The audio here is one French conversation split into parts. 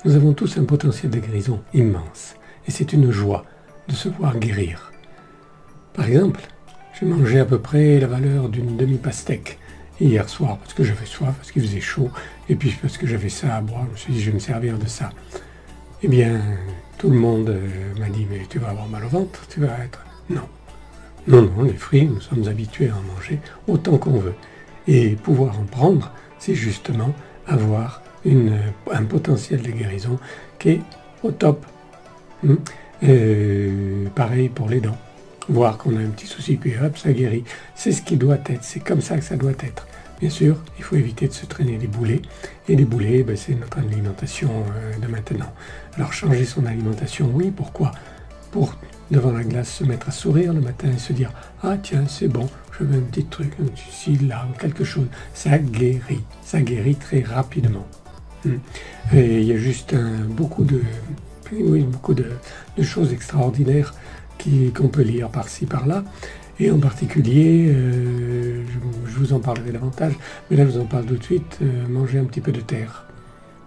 Nous avons tous un potentiel de guérison immense. Et c'est une joie de se voir guérir. Par exemple, j'ai mangé à peu près la valeur d'une demi-pastèque hier soir parce que j'avais soif, parce qu'il faisait chaud, et puis parce que j'avais ça à boire. Je me suis dit, je vais me servir de ça. Eh bien, tout le monde m'a dit, mais tu vas avoir mal au ventre, tu vas être... Non. Non, non, les fruits, nous sommes habitués à en manger autant qu'on veut. Et pouvoir en prendre, c'est justement avoir un potentiel de guérison qui est au top. Pareil pour les dents. Voir qu'on a un petit souci, puis hop, ça guérit. C'est ce qui doit être, c'est comme ça que ça doit être. Bien sûr, il faut éviter de se traîner des boulets. Et les boulets, c'est notre alimentation de maintenant. Alors changer son alimentation, oui, pourquoi? Pour, devant la glace, se mettre à sourire le matin et se dire « Ah tiens, c'est bon, je veux un petit truc, un petit ci, là, quelque chose. » Ça guérit très rapidement. Et il y a juste beaucoup de choses extraordinaires qu'on peut lire par-ci, par-là. Et en particulier, je vous en parlerai davantage, mais là je vous en parle tout de suite, manger un petit peu de terre.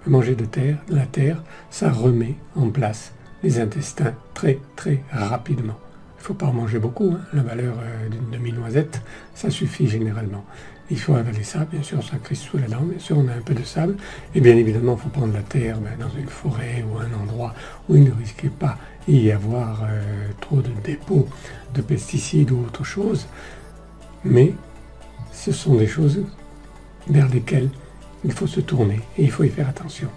Manger de la terre, ça remet en place les intestins très très rapidement. Il ne faut pas en manger beaucoup, hein. La valeur d'une demi-noisette, ça suffit généralement. Il faut avaler ça, bien sûr, ça crisse sous la dent, bien sûr, on a un peu de sable, et bien évidemment, il faut prendre la terre dans une forêt ou un endroit où il ne risque pas y avoir trop de dépôts de pesticides ou autre chose, mais ce sont des choses vers lesquelles il faut se tourner et il faut y faire attention.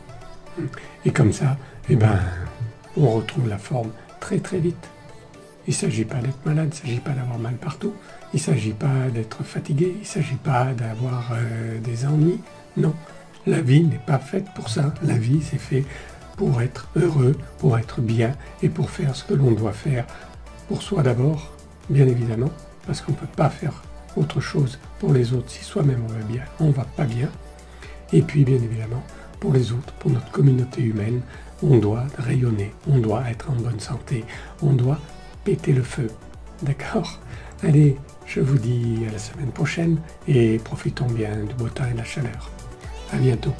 Et comme ça, on retrouve la forme très très vite. Il ne s'agit pas d'être malade, il ne s'agit pas d'avoir mal partout, il ne s'agit pas d'être fatigué, il ne s'agit pas d'avoir des ennuis. Non, la vie n'est pas faite pour ça. La vie, c'est fait pour être heureux, pour être bien et pour faire ce que l'on doit faire pour soi d'abord, bien évidemment, parce qu'on ne peut pas faire autre chose pour les autres si soi-même on va bien, on ne va pas bien. Et puis, bien évidemment, pour les autres, pour notre communauté humaine, on doit rayonner, on doit être en bonne santé, on doit péter le feu. D'accord? Allez, je vous dis à la semaine prochaine et profitons bien du beau temps et de la chaleur. À bientôt.